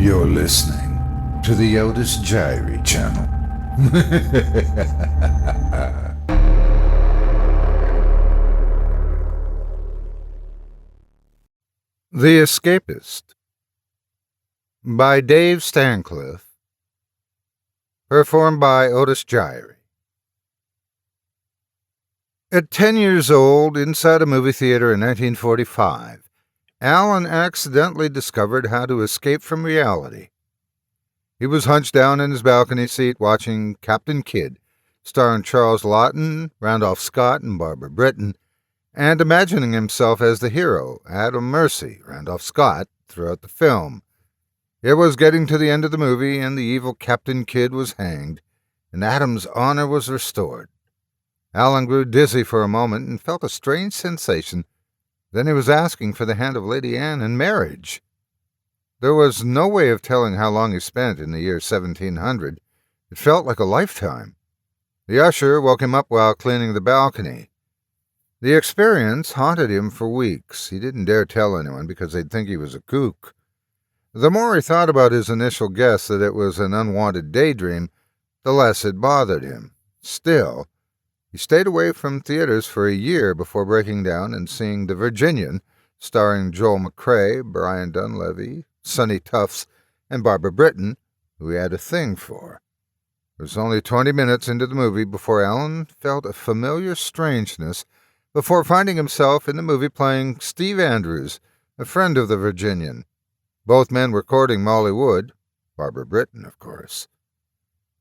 You're listening to the Otis Jiry channel. The Escapist by Dave STANCLIFF, performed by Otis Jiry. At 10 years old, inside a movie theater in 1945, Alan accidentally discovered how to escape from reality. He was hunched down in his balcony seat watching Captain Kidd, starring Charles Laughton, Randolph Scott, and Barbara Britton, and imagining himself as the hero, Adam Mercy, Randolph Scott, throughout the film. It was getting to the end of the movie, and the evil Captain Kidd was hanged, and Adam's honor was restored. Alan grew dizzy for a moment and felt a strange sensation. Then he was asking for the hand of Lady Anne in marriage. There was no way of telling how long he spent in the year 1700. It felt like a lifetime. The usher woke him up while cleaning the balcony. The experience haunted him for weeks. He didn't dare tell anyone because they'd think he was a kook. The more he thought about his initial guess that it was an unwanted daydream, the less it bothered him. Still, he stayed away from theaters for a year before breaking down and seeing The Virginian, starring Joel McCrea, Brian Dunleavy, Sonny Tufts, and Barbara Britton, who he had a thing for. It was only 20 minutes into the movie before Alan felt a familiar strangeness before finding himself in the movie playing Steve Andrews, a friend of the Virginian. Both men were courting Molly Wood, Barbara Britton, of course.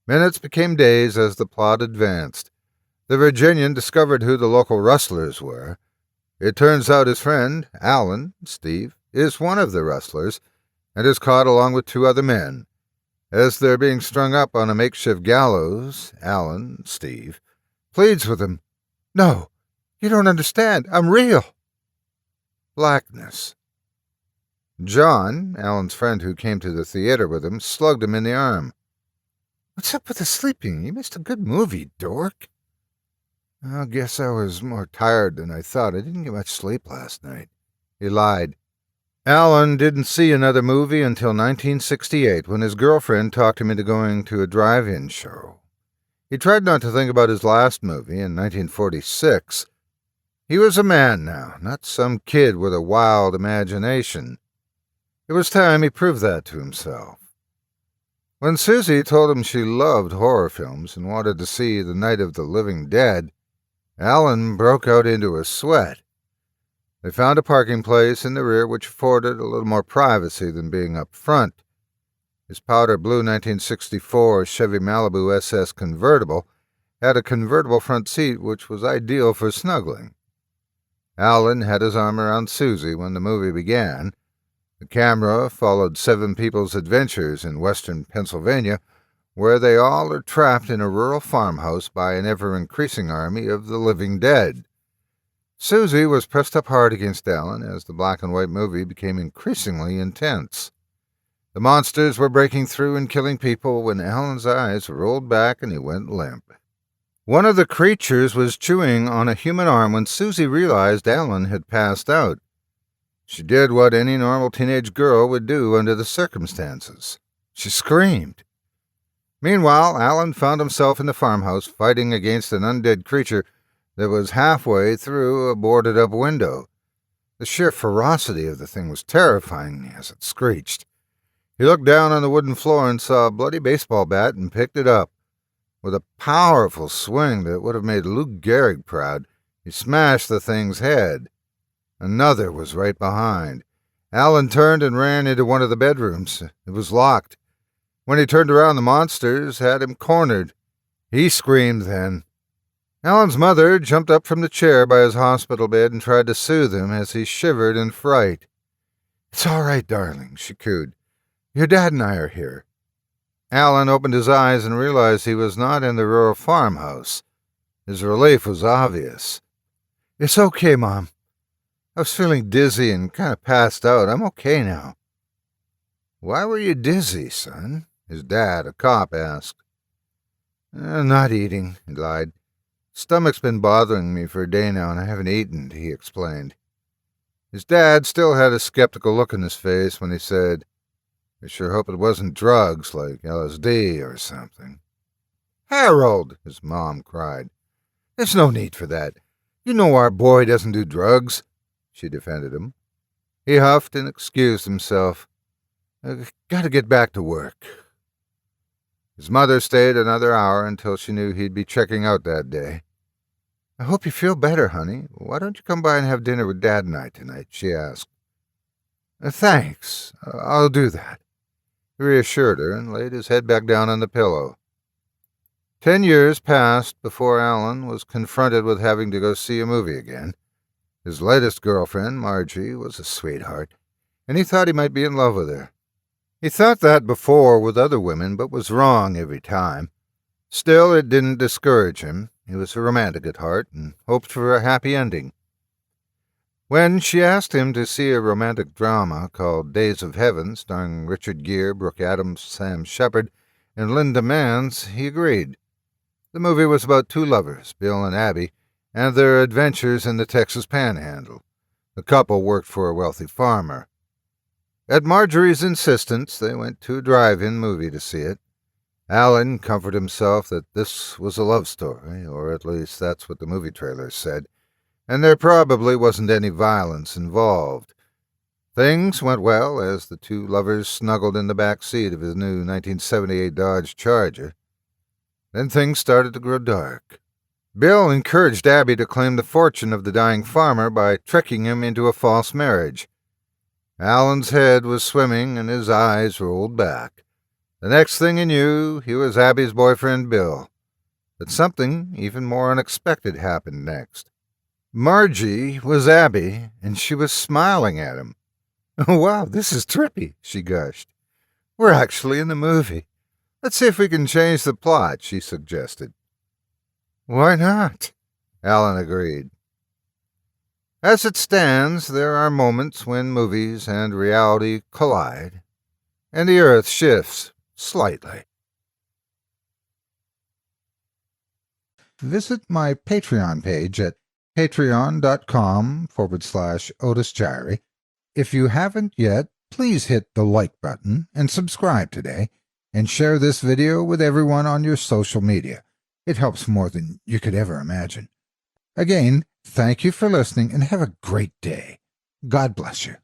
Minutes became days as the plot advanced. The Virginian discovered who the local rustlers were. It turns out his friend, Alan, Steve, is one of the rustlers, and is caught along with two other men. As they're being strung up on a makeshift gallows, Alan, Steve, pleads with him, "No, you don't understand. I'm real." Blackness. John, Alan's friend who came to the theater with him, slugged him in the arm. "What's up with the sleeping? You missed a good movie, dork." "I guess I was more tired than I thought. I didn't get much sleep last night," he lied. Alan didn't see another movie until 1968, when his girlfriend talked him into going to a drive-in show. He tried not to think about his last movie in 1946. He was a man now, not some kid with a wild imagination. It was time he proved that to himself. When Susie told him she loved horror films and wanted to see The Night of the Living Dead, Alan broke out into a sweat. They found a parking place in the rear which afforded a little more privacy than being up front. His powder blue 1964 Chevy Malibu SS convertible had a convertible front seat which was ideal for snuggling. Alan had his arm around Susie when the movie began. The camera followed 7 people's adventures in western Pennsylvania, where they all are trapped in a rural farmhouse by an ever-increasing army of the living dead. Susie was pressed up hard against Alan as the black-and-white movie became increasingly intense. The monsters were breaking through and killing people when Alan's eyes rolled back and he went limp. One of the creatures was chewing on a human arm when Susie realized Alan had passed out. She did what any normal teenage girl would do under the circumstances. She screamed. Meanwhile, Alan found himself in the farmhouse fighting against an undead creature that was halfway through a boarded-up window. The sheer ferocity of the thing was terrifying as it screeched. He looked down on the wooden floor and saw a bloody baseball bat and picked it up. With a powerful swing that would have made Luke Gehrig proud, he smashed the thing's head. Another was right behind. Alan turned and ran into one of the bedrooms. It was locked. When he turned around, the monsters had him cornered. He screamed then. Alan's mother jumped up from the chair by his hospital bed and tried to soothe him as he shivered in fright. "It's all right, darling," she cooed. "Your dad and I are here." Alan opened his eyes and realized he was not in the rural farmhouse. His relief was obvious. "It's okay, Mom. I was feeling dizzy and kind of passed out. I'm okay now." "Why were you dizzy, son?" his dad, a cop, asked. Not eating," he lied. "Stomach's been bothering me for a day now, and I haven't eaten," he explained. His dad still had a skeptical look on his face when he said, I sure hope it wasn't drugs like LSD or something. Harold, his mom cried. There's no need for that. You know our boy doesn't do drugs, she defended him. He huffed and excused himself. I gotta get back to work. His mother stayed another hour until she knew he'd be checking out that day. I hope you feel better, honey. Why don't you come by and have dinner with Dad and I tonight? She asked. Thanks. I'll do that. He reassured her and laid his head back down on the pillow. 10 years passed before Alan was confronted with having to go see a movie again. His latest girlfriend, Margie, was a sweetheart, and he thought he might be in love with her. He thought that before with other women, but was wrong every time. Still, it didn't discourage him. He was a romantic at heart and hoped for a happy ending. When she asked him to see a romantic drama called Days of Heaven, starring Richard Gere, Brooke Adams, Sam Shepard, and Linda Manns, he agreed. The movie was about two lovers, Bill and Abby, and their adventures in the Texas Panhandle. The couple worked for a wealthy farmer. At Marjorie's insistence, they went to a drive-in movie to see it. Alan comforted himself that this was a love story, or at least that's what the movie trailers said, and there probably wasn't any violence involved. Things went well as the two lovers snuggled in the back seat of his new 1978 Dodge Charger. Then things started to grow dark. Bill encouraged Abby to claim the fortune of the dying farmer by tricking him into a false marriage. Alan's head was swimming and his eyes rolled back. The next thing he knew, he was Abby's boyfriend, Bill. But something even more unexpected happened next. Margie was Abby, and she was smiling at him. Wow, this is trippy, she gushed. We're actually in the movie. Let's see if we can change the plot, she suggested. Why not? Alan agreed. As it stands, there are moments when movies and reality collide, and the earth shifts slightly. Visit my Patreon page at patreon.com/Otis Jiry. If you haven't yet, please hit the like button and subscribe today, and share this video with everyone on your social media. It helps more than you could ever imagine. Again, thank you for listening and have a great day. God bless you.